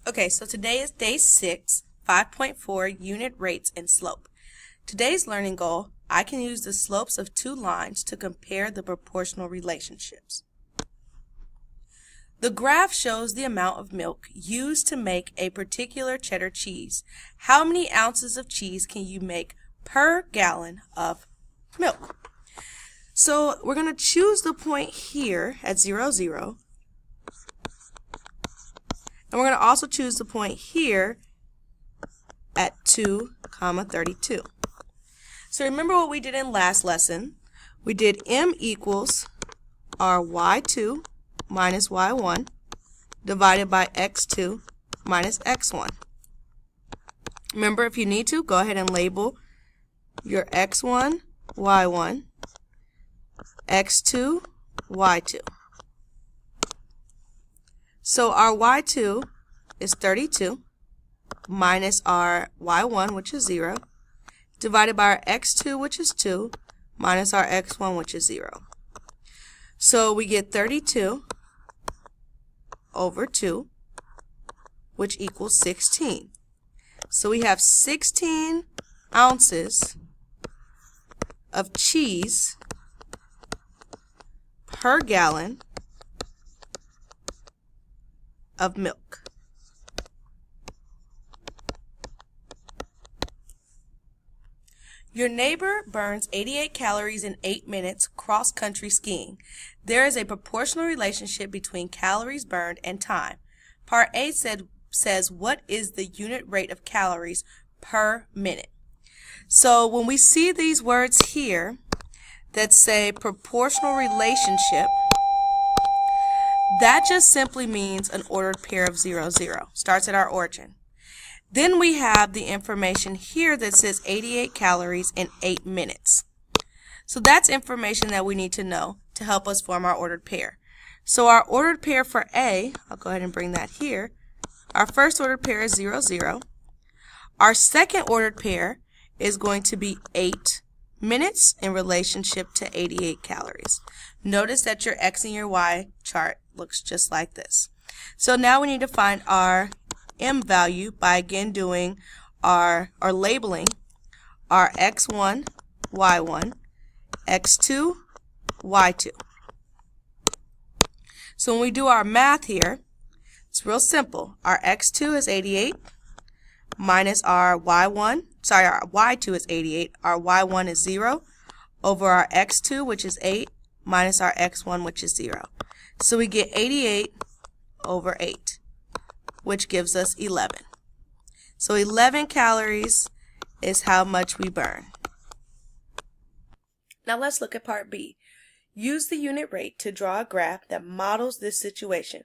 Okay, so today is day 6, 5.4, unit rates and slope. Today's learning goal, I can use the slopes of two lines to compare the proportional relationships. The graph shows the amount of milk used to make a particular cheddar cheese. How many ounces of cheese can you make per gallon of milk? So we're going to choose the point here at 0, 0. And we're going to also choose the point here at 2, 32. So remember what we did in last lesson. We did m equals our y2 minus y1 divided by x2 minus x1. Remember, if you need to, go ahead and label your x1, y1, x2, y2. So our y2 is 32 minus our y1, which is 0, divided by our x2, which is 2, minus our x1, which is 0. So we get 32 over 2, which equals 16. So we have 16 ounces of cheese per gallon of milk. Your neighbor burns 88 calories in 8 minutes cross-country skiing. There is a proportional relationship between calories burned and time. Part A says what is the unit rate of calories per minute. So when we see these words here that say proportional relationship, that just simply means an ordered pair of 0, 0. Starts at our origin. Then we have the information here that says 88 calories in 8 minutes. So that's information that we need to know to help us form our ordered pair. So our ordered pair for A, I'll go ahead and bring that here. Our first ordered pair is 0, 0. Our second ordered pair is going to be 8 minutes in relationship to 88 calories. Notice that your X and your Y chart looks just like this. So now we need to find our M value by again doing or labeling our X1, Y1, X2, Y2. So when we do our math here, it's real simple. Our X2 is 88 minus our Y1, our Y2 is 88, our Y1 is 0, over our X2, which is 8, minus our X1, which is 0. So we get 88 over 8, which gives us 11. So 11 calories is how much we burn. Now let's look at part B. Use the unit rate to draw a graph that models this situation,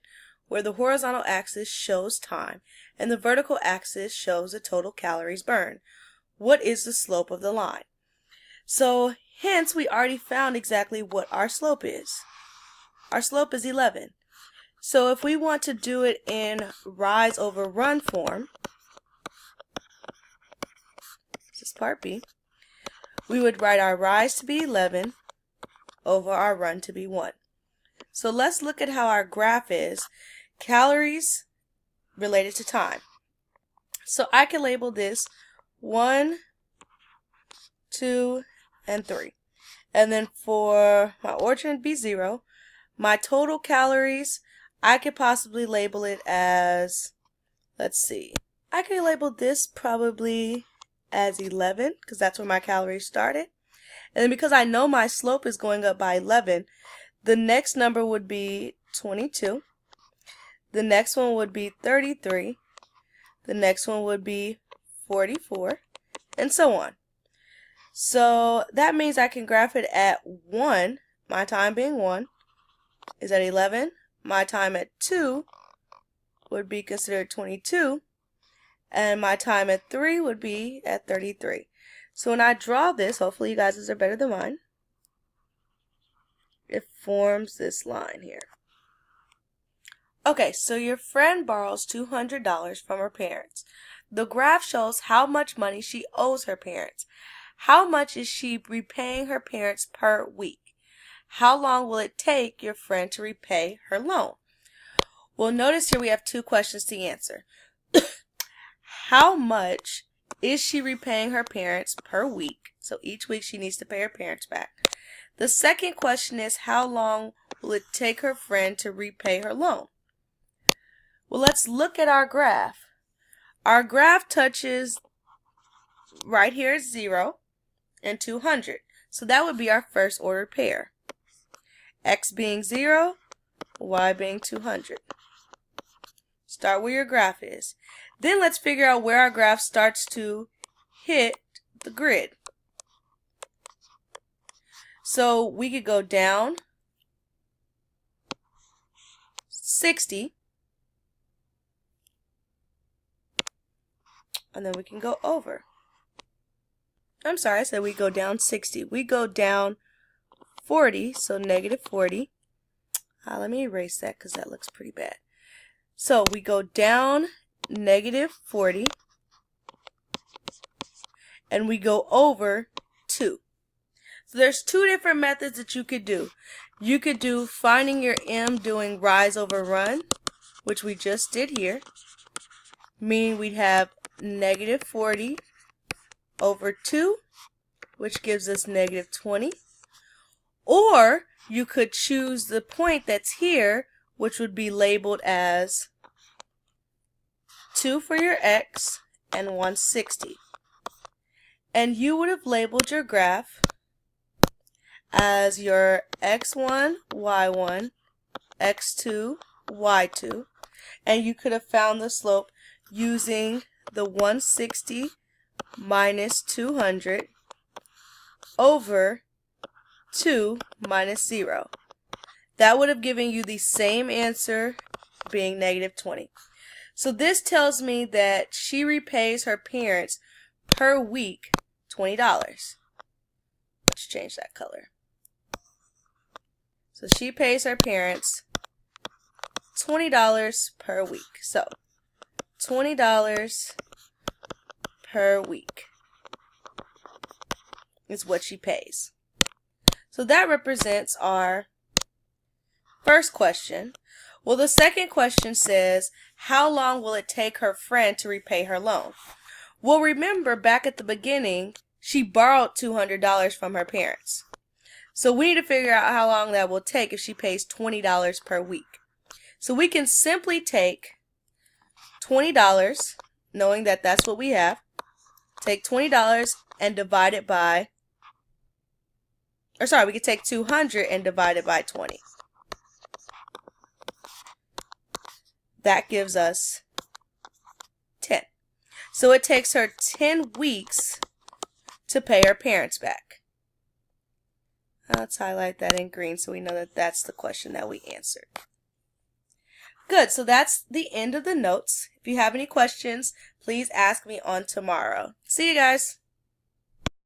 where the horizontal axis shows time and the vertical axis shows the total calories burned. What is the slope of the line? So hence we already found exactly what our slope is. Our slope is 11. So if we want to do it in rise over run form, this is part B, we would write our rise to be 11 over our run to be 1. So let's look at how our graph is. Calories related to time. So I can label this 1, 2, and 3. And then for my origin it'd be 0. My total calories, I could possibly label it as, let's see, I could label this probably as 11 because that's where my calories started. And then because I know my slope is going up by 11, the next number would be 22. The next one would be 33. The next one would be 44, and so on. So that means I can graph it at 1, my time being 1, is at 11. My time at 2 would be considered 22, and my time at 3 would be at 33. So when I draw this, hopefully you guys are better than mine, it forms this line here. Okay, so your friend borrows $200 from her parents. The graph shows how much money she owes her parents. How much is she repaying her parents per week? How long will it take your friend to repay her loan? Well, notice here we have two questions to answer. how much is she repaying her parents per week? So each week she needs to pay her parents back. The second question is, how long will it take her friend to repay her loan? Well, let's look at our graph. Our graph touches right here is 0 and 200. So that would be our first order pair. X being 0, Y being 200. Start where your graph is. Then let's figure out where our graph starts to hit the grid. So we could go down 60, and then we can go over. I'm sorry, I said we go down 60. We go down 40, so negative 40. Let me erase that because that looks pretty bad. So we go down negative 40, and we go over 2. So there's two different methods that you could do. You could do finding your M doing rise over run, which we just did here, meaning we'd have negative 40 over 2, which gives us negative 20. Or you could choose the point that's here, which would be labeled as 2 for your X and 160. And you would have labeled your graph as your X1, Y1, X2, Y2, and you could have found the slope using the 160 minus 200 over 2 minus 0. That would have given you the same answer, being negative 20. So this tells me that she repays her parents per week $20. Let's change that color. So she pays her parents $20 per week. So $20 per week is what she pays. So that represents our first question. Well, the second question says, how long will it take her friend to repay her loan? Well, remember back at the beginning, she borrowed $200 from her parents. So we need to figure out how long that will take if she pays $20 per week. So we can simply take $20, knowing that that's what we have, take $20 and divide it by, we could take 200 and divide it by 20. That gives us 10. So it takes her 10 weeks to pay her parents back. Let's highlight that in green so we know that that's the question that we answered. Good, so that's the end of the notes. If you have any questions, please ask me on tomorrow. See you guys.